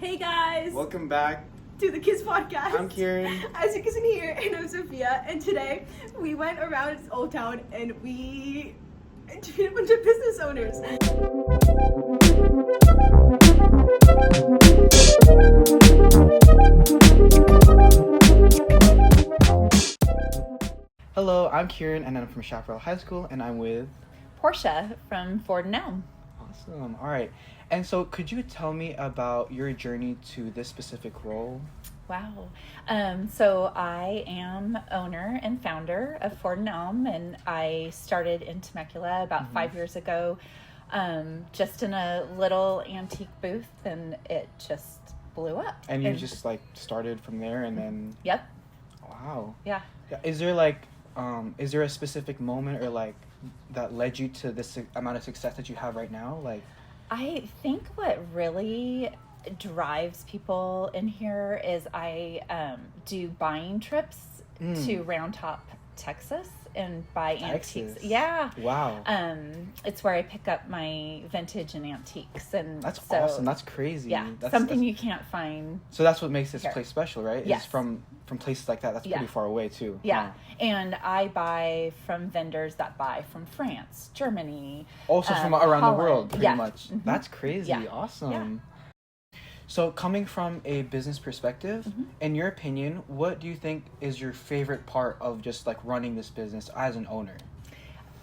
Hey guys! Welcome back. To the K.I.S podcast. I'm Kieran. As you can hear, and I'm Sophia. And today we went around Old Town and we interviewed a bunch of business owners. Hello, I'm Kieran and I'm from Chaparral High School and I'm with... Portia from Ford and Elm. Awesome. All right. And so could you tell me about your journey to this specific role? Wow. So I am owner and founder of Ford and Elm, and I started in Temecula about 5 years ago, just in a little antique booth, and it just blew up. And you just like started from there and then... Yep. Wow. Yeah. Is there a specific moment or like that led you to this amount of success that you have right now? Like, I think what really drives people in here is I do buying trips to Round Top, Texas, and buy antiques. Yeah. Wow. It's where I pick up my vintage and antiques, and that's awesome. That's crazy. Yeah, that's something you can't find. So that's what makes this here. Place special, right? Yes. It's from places like that. That's pretty far away too. Yeah. Wow. And I buy from vendors that buy from France, Germany. Also from around Holland. the world, pretty much. Mm-hmm. That's crazy. Yeah. Awesome. Yeah. So coming from a business perspective, in your opinion, what do you think is your favorite part of just like running this business as an owner?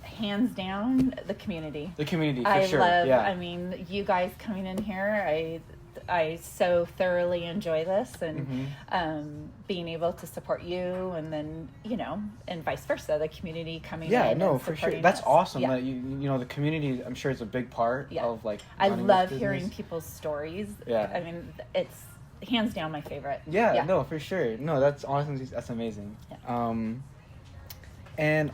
Hands down, the community. The community, for I sure. love, yeah. I mean, you guys coming in here, I so thoroughly enjoy this, and being able to support you, and then, and vice versa, the community coming in. Yeah, no, and for sure. supporting That's us. awesome. Yeah. That the community, I'm sure, is a big part of like. I running love this hearing business. people's stories. Yeah. I mean, it's hands down my favorite. Yeah, no, for sure. No, that's honestly, that's amazing. Yeah. And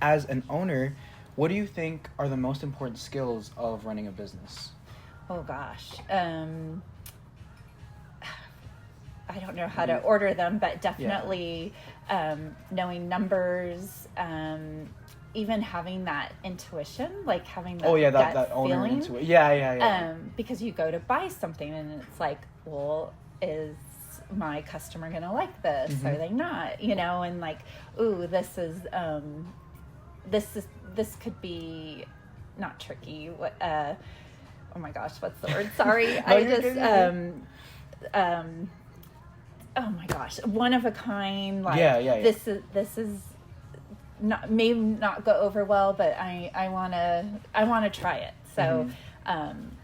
as an owner, what do you think are the most important skills of running a business? Oh gosh. I don't know how to order them, but definitely knowing numbers, even having that intuition, like having that that owner feeling. intuition. Yeah. Because you go to buy something and it's like, well, is my customer going to like this? Are they not? And like, ooh, this could be not tricky. What? Oh my gosh, what's the word? Sorry, oh my gosh, one of a kind. Like, This is not, may not go over well, but I wanna try it. So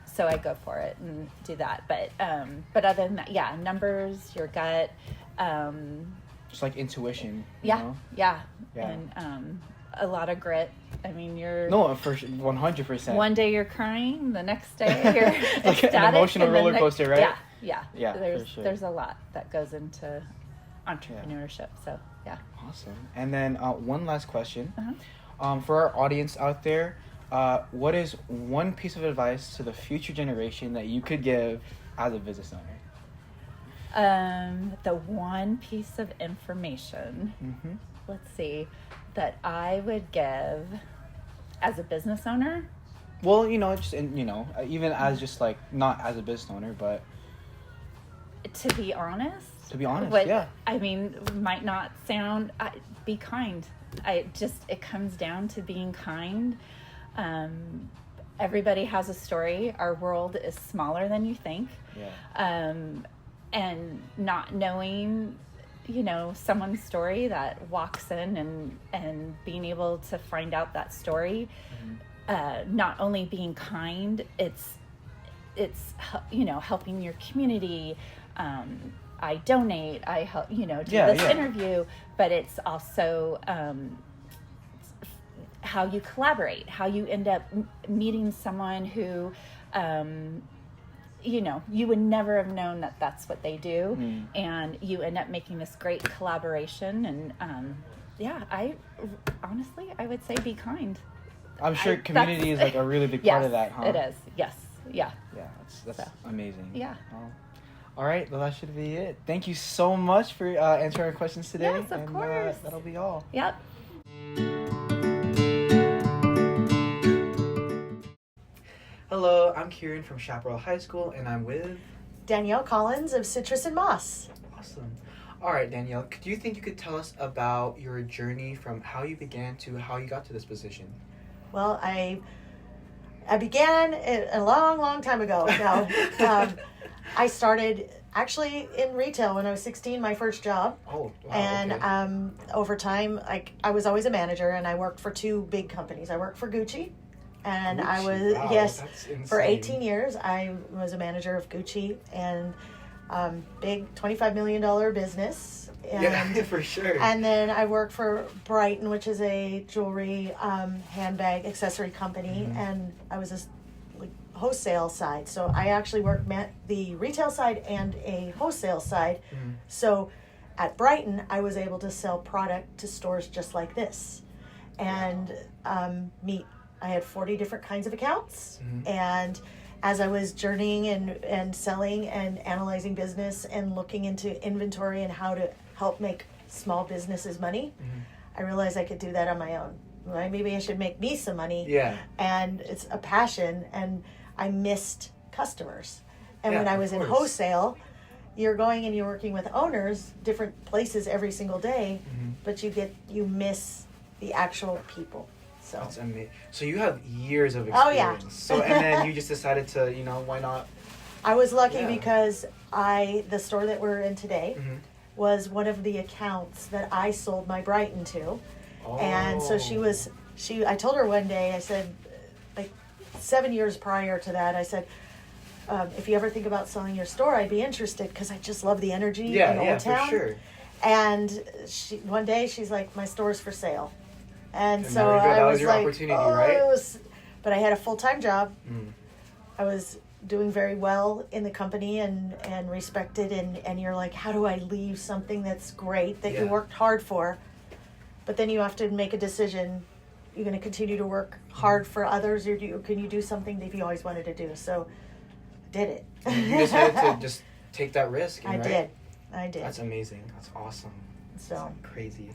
so I go for it and do that. But other than that, numbers, your gut, just like intuition. Yeah. And a lot of grit. I mean, for 100%. One day you're crying, the next day you're like ecstatic, an emotional roller coaster, right? Yeah. For sure. There's a lot that goes into entrepreneurship. So yeah. Awesome. And then one last question, for our audience out there, what is one piece of advice to the future generation that you could give as a business owner? The one piece of information. Let's see. That I would give as a business owner? Well, even as just like, not as a business owner, but... To be honest, yeah. I mean, might not sound... be kind. It comes down to being kind. Everybody has a story. Our world is smaller than you think. Yeah. And not knowing... someone's story that walks in and being able to find out that story, not only being kind, it's helping your community. I donate, I help, do this interview, but it's also how you collaborate, how you end up meeting someone who, you would never have known that that's what they do, and you end up making this great collaboration. And I would say be kind. I'm sure community is like a really big part of that, huh? It is. Yes. Yeah. Yeah, that's amazing. Yeah. All right, well, that should be it. Thank you so much for answering our questions today. Yes, of course. That'll be all. Yep. Hello, I'm Kieran from Chaparral High School, and I'm with... Danielle Collins of Citrus and Moss. Awesome. All right, Danielle, do you think you could tell us about your journey from how you began to how you got to this position? Well, I began a long, long time ago. Now, I started actually in retail when I was 16, my first job. Oh, wow. And okay. Over time, I was always a manager, and I worked for 2 big companies. I worked for Gucci, and I was, wow, yes, that's insane. for 18 years, I was a manager of Gucci, and big $25 million business. And, yeah, for sure. And then I worked for Brighton, which is a jewelry, handbag, accessory company, Mm-hmm. and I was a wholesale side. So I actually worked the retail side and a wholesale side. Mm-hmm. So at Brighton, I was able to sell product to stores just like this, and I had 40 different kinds of accounts, Mm-hmm. and as I was journeying and selling and analyzing business and looking into inventory and how to help make small businesses money, Mm-hmm. I realized I could do that on my own. Right? Maybe I should make me some money. Yeah. And it's a passion, and I missed customers. And Yeah, when I of was in course. wholesale, you're going and you're working with owners, different places every single day, Mm-hmm. but you miss the actual people. So That's amazing. So you have years of Oh, experience. yeah. So and then you just decided to, why not? I was lucky Yeah. because the store that we're in today Mm-hmm. was one of the accounts that I sold my Brighton to. And so I told her one day, I said, like 7 years prior to that, I said, if you ever think about selling your store, I'd be interested, because I just love the energy in Old Town. For sure. And one day she's like, my store's for sale. And so there you go. I That was was your like, opportunity, oh, right? But I had a full-time job. Mm. I was doing very well in the company and respected, and you're like, how do I leave something that's great that you Yeah. worked hard for? But then you have to make a decision. You're going to continue to work hard for others, or can you do something that you always wanted to do? So I did it. You decided to just take that risk. I right? did. That's amazing. That's awesome. So That's crazy.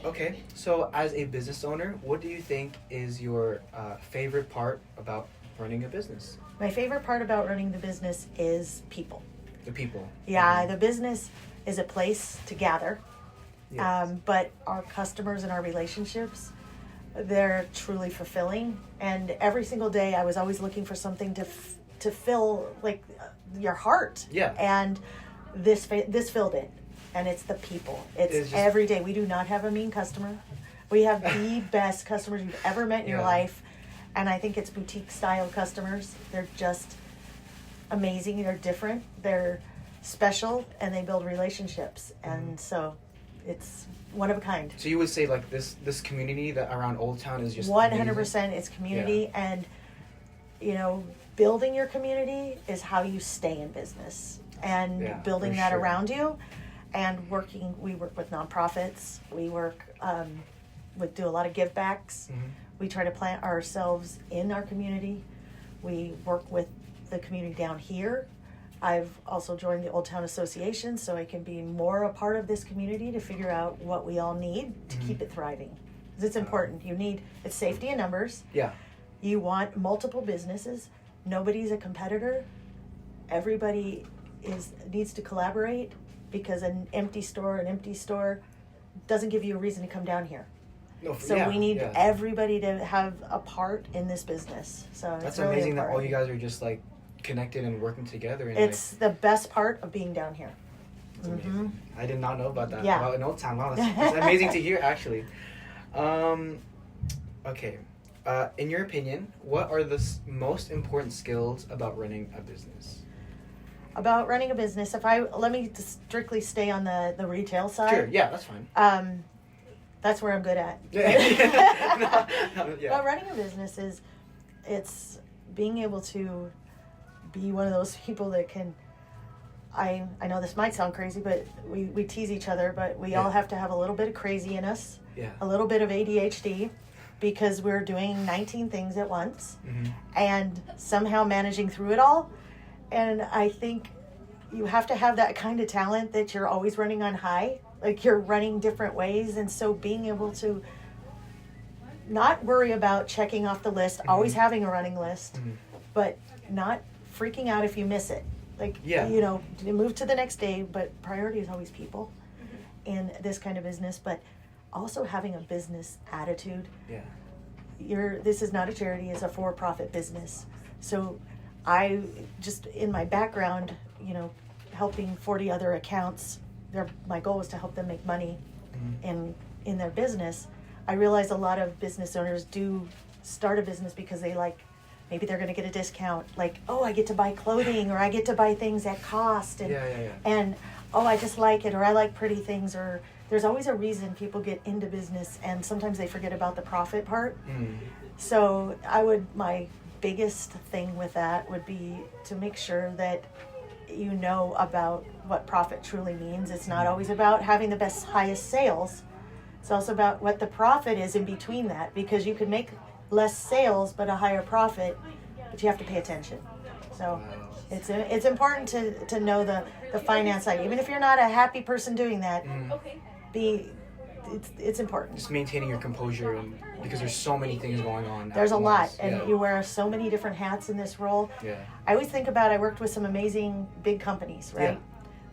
Okay, so as a business owner, what do you think is your favorite part about running a business? my favorite part about running the business is people. The people. Yeah, the business is a place to gather. Yes. But our customers and our relationships, they're truly fulfilling. And every single day, I was always looking for something to fill your heart. Yeah. And this filled it, and it's the people. It's just every day. We do not have a mean customer. We have the best customers you've ever met in your life, and I think it's boutique style customers. They're just amazing. They're different. They're special, and they build relationships. And so it's one of a kind. So you would say like this community that around Old Town is just 100%. It's community, and building your community is how you stay in business, and building for that sure. around you, and we work with nonprofits. We work do a lot of give backs. Mm-hmm. We try to plant ourselves in our community. We work with the community down here. I've also joined the Old Town Association, so I can be more a part of this community to figure out what we all need to keep it thriving. 'Cause it's important. It's safety in numbers. Yeah. You want multiple businesses. Nobody's a competitor. Everybody needs to collaborate, because an empty store doesn't give you a reason to come down here. No, So we need everybody to have a part in this business. So That's it's really amazing that all important. you guys are just like connected and working together. And It's the best part of being down here. it's amazing. I did not know about that. Yeah. About an Old Town. Wow, that's amazing to hear, actually. Okay. In your opinion, what are the most important skills about running a business? About running a business, let me strictly stay on the retail side. Sure. Yeah, that's fine. That's where I'm good at. Yeah. But running a business it's being able to be one of those people that can, I know this might sound crazy, but we tease each other, but we all have to have a little bit of crazy in us, a little bit of ADHD, because we're doing 19 things at once, and somehow managing through it all. And I think you have to have that kind of talent that you're always running on high, like you're running different ways. And so being able to not worry about checking off the list, always having a running list, but not freaking out if you miss it. Like, Yeah. you know, move to the next day, but priority is always people in this kind of business, but also having a business attitude. Yeah. This is not a charity, it's a for-profit business. So I just, in my background, you know, helping 40 other accounts, my goal was to help them make money in their business. I realize a lot of business owners do start a business because they like, maybe they're going to get a discount, like, oh, I get to buy clothing, or I get to buy things at cost, and and oh, I just like it, or I like pretty things, or there's always a reason people get into business, and sometimes they forget about the profit part. So my biggest thing with that would be to make sure that you know about what profit truly means. It's not always about having the highest sales. It's also about what the profit is in between that, because you can make less sales but a higher profit, but you have to pay attention. So it's important to know the finance side. Even if you're not a happy person doing that, it's important. Just maintaining your composure, and because there's so many things going on. There's a lot, and you wear so many different hats in this role. Yeah. I always think about, I worked with some amazing big companies, right? Yeah.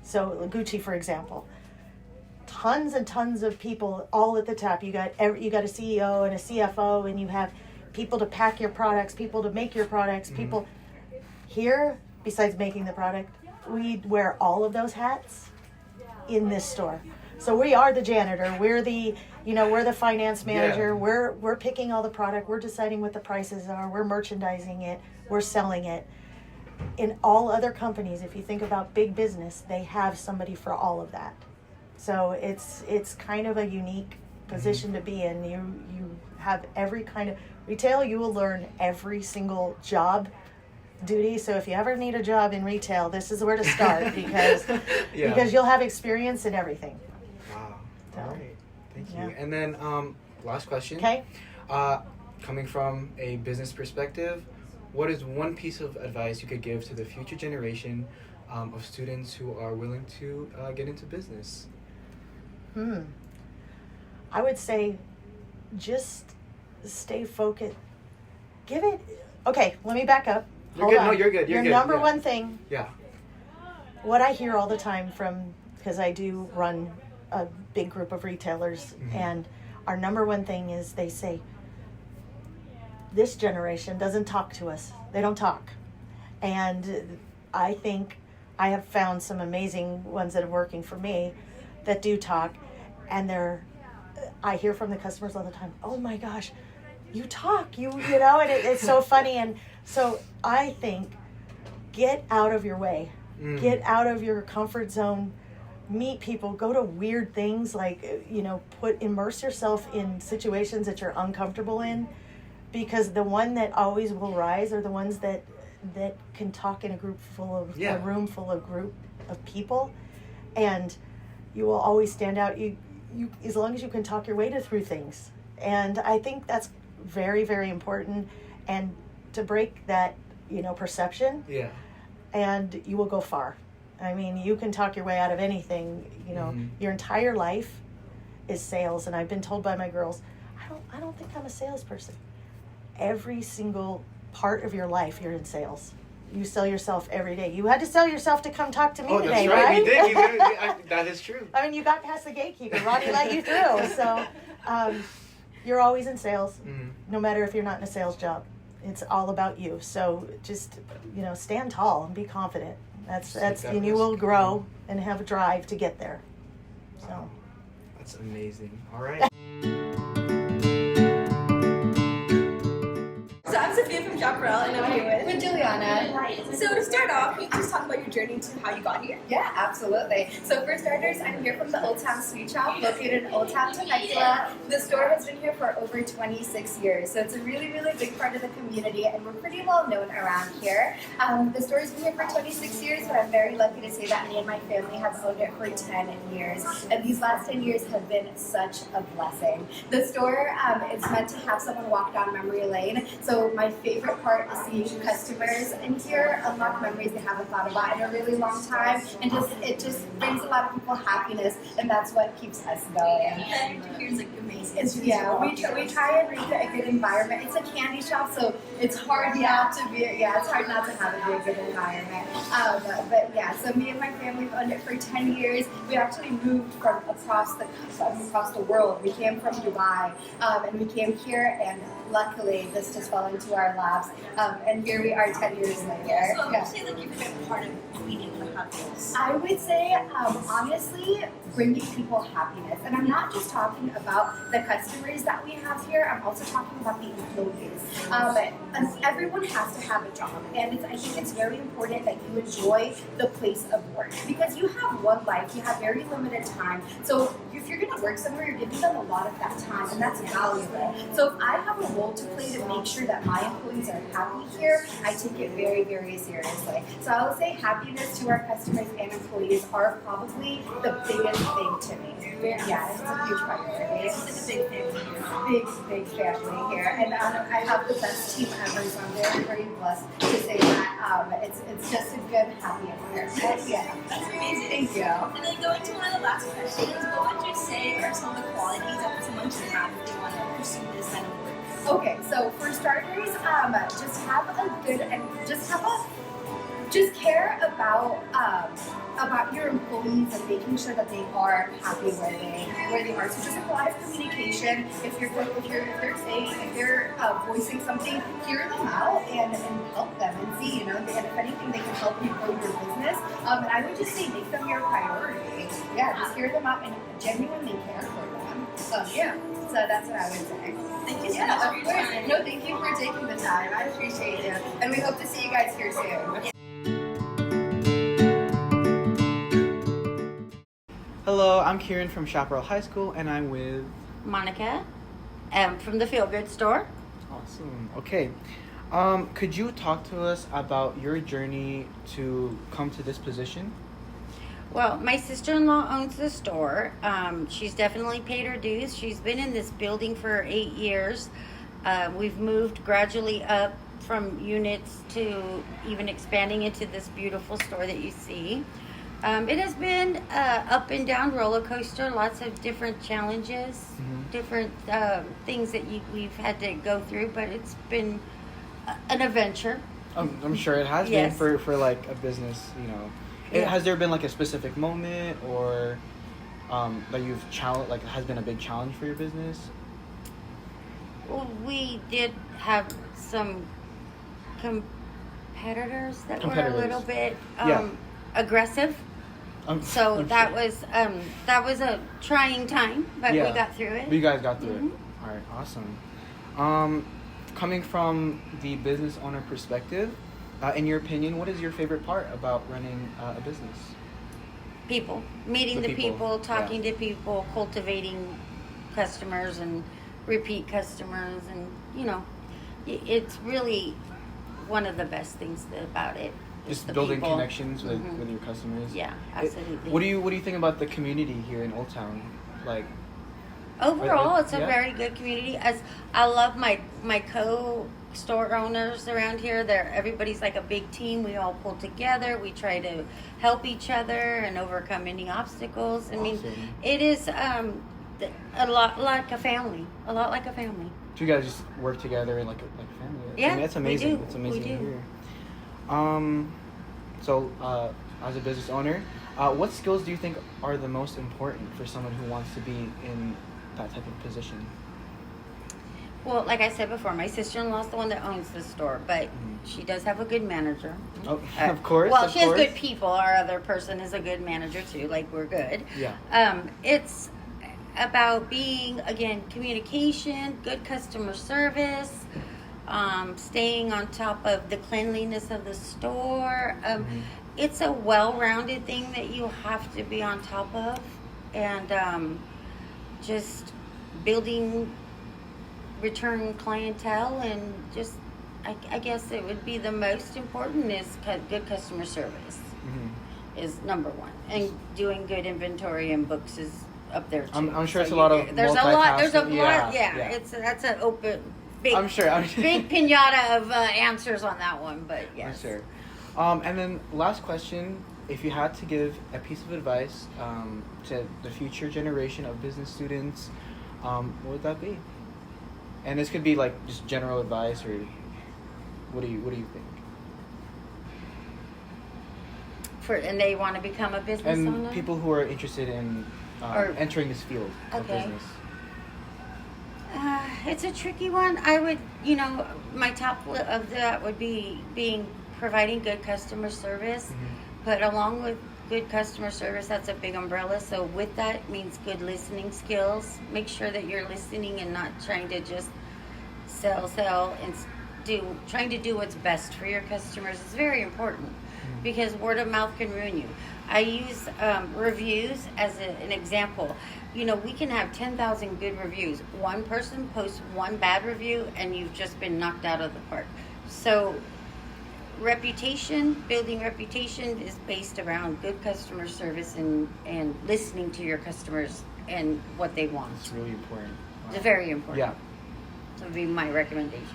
So Gucci, for example, tons and tons of people all at the top. You got a CEO and a CFO, and you have people to pack your products, people to make your products, people here. Besides making the product, we wear all of those hats in this store. So we are the janitor, we're the finance manager, we're picking all the product, we're deciding what the prices are, we're merchandising it, we're selling it. In all other companies, if you think about big business, they have somebody for all of that. So it's kind of a unique position to be in. You have every kind of retail, you will learn every single job duty. So if you ever need a job in retail, this is where to start, because you'll have experience in everything. Wow. So, all right. Thank you. And then last question. Okay. Coming from a business perspective, what is one piece of advice you could give to the future generation of students who are willing to get into business? I would say just stay focused. Okay, let me back up. You're good. No, you're good. Your number one thing. Yeah. What I hear all the time because I do run a big group of retailers, and our number one thing is they say, this generation doesn't talk to us. They don't talk. And I think I have found some amazing ones that are working for me that do talk, and I hear from the customers all the time, oh my gosh, you talk, you know, and it's so funny. And so I think, get out of your way, get out of your comfort zone, meet people, go to weird things, like, you know, immerse yourself in situations that you're uncomfortable in, because the one that always will rise are the ones that can talk in a room full of people, and you will always stand out. You as long as you can talk your way through things. And I think that's very, very important, and to break that, you know, perception. Yeah. And you will go far. I mean, you can talk your way out of anything, you know. Your entire life is sales, and I've been told by my girls, I don't think I'm a salesperson. Every single part of your life you're in sales. You sell yourself every day. You had to sell yourself to come talk to me today, right? That's right. You did. That is true. I mean, you got past the gatekeeper. Ronnie let you through. So you're always in sales, no matter if you're not in a sales job. It's all about you. So just, you know, stand tall and be confident. And you will grow and have a drive to get there. So that's amazing. All right. So I'm Sophia from Chaparral, and I'm here with Juliana. So to start off, can you just talk about your journey to how you got here? Yeah, absolutely. So for starters, I'm here from the Old Town Sweet Shop, located in Old Town, Temecula. The store has been here for over 26 years, so it's a really, really big part of the community, and we're pretty well known around here. The store has been here for 26 years, but I'm very lucky to say that me and my family have owned it for 10 years, and these last 10 years have been such a blessing. The store is meant to have someone walk down memory lane, so my favorite part is seeing customers in here unlock memories they haven't thought about in a really long time, and it just brings a lot of people happiness, and that's what keeps us going. Here's like amazing. We try and make it a good environment. It's a candy shop, so it's hard not to be. It's hard not to have it be a good environment. But yeah, so me and my family have owned it for 10 years. We actually moved from across the world. We came from Dubai, and we came here, and luckily this just fell into our laps. And here we are 10 years later. So I would say that you've been part of cleaning the hustles. I would say, honestly, bringing people happiness. And I'm not just talking about the customers that we have here, I'm also talking about the employees. And everyone has to have a job. And I think it's very important that you enjoy the place of work. Because you have one life, you have very limited time. So if you're going to work somewhere, you're giving them a lot of that time, and that's valuable. So if I have a role to play to make sure that my employees are happy here, I take it very, very seriously. So I would say happiness to our customers and employees are probably the biggest thing to me. Yeah, it's a huge priority. It's a big family. Big family here, and I have the best team ever. So I'm very, very blessed to say that it's just a good, happy environment. Yeah, That's amazing. thank you. And then going to one of the last questions, what would you say are some of the qualities that someone should have if they want to pursue this kind of work? Okay, so for starters, just care about your employees and making sure that they are happy where they are. So just a lot of communication. If they're voicing something, hear them out and help them and see, and if anything they can help you grow your business. And I would just say make them your priority. Yeah, just hear them out and genuinely care for them. So that's what I would say. Thank you so much for your time. No, thank you for taking the time. I appreciate it. And we hope to see you guys here soon. Hello, I'm Kieran from Chaparral High School, and I'm with Monica from the Feel Good store. Awesome. Okay. Could you talk to us about your journey to come to this position? Well, my sister-in-law owns the store. She's definitely paid her dues. She's been in this building for 8 years. We've moved gradually up from units to even expanding into this beautiful store that you see. It has been up and down roller coaster, lots of different challenges, different things that we've had to go through, but it's been an adventure. I'm sure it has Yes. been for like a business, Yeah. Has there been like a specific moment or that you've has been a big challenge for your business? Well, we did have some competitors that were a little bit aggressive. So I'm that sure. was a trying time, but we got through it. You guys got through it. All right, awesome. Coming from the business owner perspective, in your opinion, what is your favorite part about running a business? People, meeting the people, talking yeah. to people, cultivating customers and repeat customers, and it's really one of the best things about it. Just the building people. connections with your customers. Yeah, absolutely. What do you think about the community here in Old Town? Like overall, it's a yeah. very good community. As I love my co-store owners around here. Everybody's like a big team. We all pull together. We try to help each other and overcome any obstacles. I mean, it is a lot like a family. A lot like a family. Do you guys just work together like a family? Yeah, that's amazing. we do. It's amazing We to do. hear. So as a business owner, what skills do you think are the most important for someone who wants to be in that type of position? Well, like I said before, my sister-in-law's the one that owns the store, but she does have a good manager. Oh, of course. Well, of she has course. good people. Our other person is a good manager too. Like, we're good. Yeah. It's about being, again, communication, good customer service, staying on top of the cleanliness of the store. It's a well-rounded thing that you have to be on top of, and just building return clientele, and just I guess it would be the most important is good customer service is number one, and doing good inventory and books is up there too. I'm sure it's a lot of there's a lot. yeah. That's an open big I'm sure. big pinata of answers on that one, but yes. I'm sure. And then last question, if you had to give a piece of advice to the future generation of business students, what would that be? And this could be like just general advice, or what do you think? And they want to become a business owner? And people who are interested in entering this field of business. It's a tricky one. I would, my top of that would be providing good customer service. Mm-hmm. But along with good customer service, that's a big umbrella. So with that means good listening skills. Make sure that you're listening and not trying to just sell and trying to do what's best for your customers is very important. Mm-hmm. Because word of mouth can ruin you. I use reviews as an example. We can have 10,000 good reviews. One person posts one bad review and you've just been knocked out of the park. So building reputation is based around good customer service and listening to your customers and what they want. It's really important. Wow. It's very important. Yeah. So that would be my recommendation.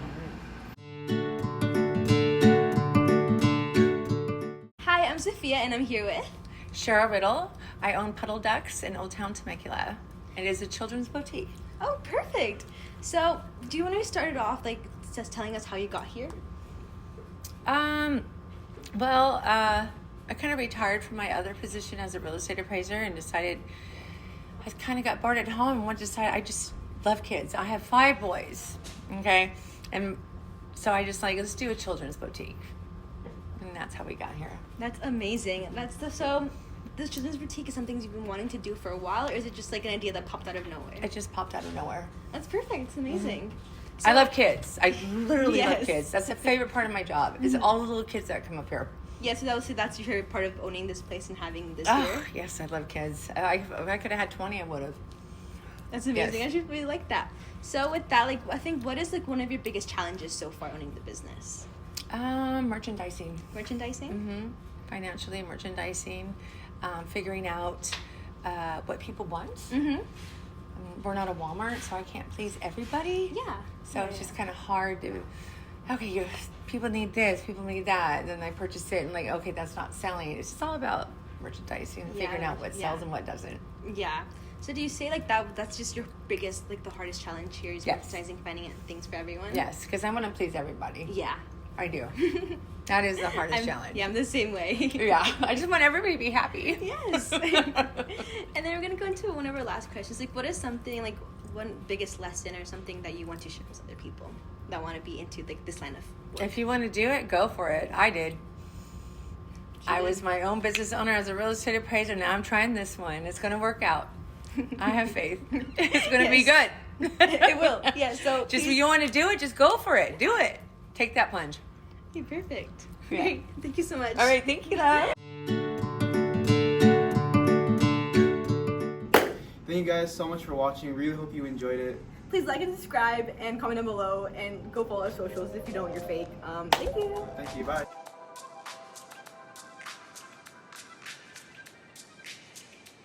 Hi, I'm Sophia and I'm here with Cheryl Riddle. I own Puddle Ducks in Old Town Temecula. It is a children's boutique. Oh, perfect. So, do you want to start it off, like, just telling us how you got here? I kind of retired from my other position as a real estate appraiser and decided I kind of got bored at home and wanted to decide I just love kids. I have 5 boys, okay? And so I just let's do a children's boutique. And that's how we got here. That's amazing. So this children's boutique is something you've been wanting to do for a while, or is it just like an idea that popped out of nowhere? It just popped out of nowhere. That's perfect. It's amazing. Mm-hmm. So, I love kids. I literally yes. love kids. That's the favorite part of my job, is all the little kids that come up here. Yeah, so that's your favorite part of owning this place and having this here? Yes, I love kids. If I could have had 20, I would have. That's amazing. Yes. I should really like that. So with that, I think, what is one of your biggest challenges so far owning the business? Merchandising. Merchandising? Mm-hmm. Financially, merchandising, figuring out what people want. Mm-hmm. We're not a Walmart, so I can't please everybody. Yeah. So it's just kind of hard to, people need this, people need that, and then I purchase it and okay, that's not selling. It's just all about merchandising and figuring out what sells and what doesn't. Yeah. So do you say that's just your biggest, the hardest challenge here is merchandising, finding things for everyone? Yes, because I want to please everybody. Yeah. I do. That is the hardest challenge. Yeah, I'm the same way. Yeah, I just want everybody to be happy. Yes. And then we're going to go into one of our last questions. What is something, one biggest lesson or something that you want to share with other people that want to be into, this line of work? If you want to do it, go for it. I did. I was my own business owner as a real estate appraiser. Now I'm trying this one. It's going to work out. I have faith. It's going to be good. It will. Yeah, so just if you want to do it, just go for it. Do it. Take that plunge. Okay, perfect. Yeah. Great. Thank you so much. All right, thank you, love. Thank you guys so much for watching. Really hope you enjoyed it. Please like and subscribe and comment down below and go follow our socials if you don't, you're fake. Thank you. Thank you. Bye.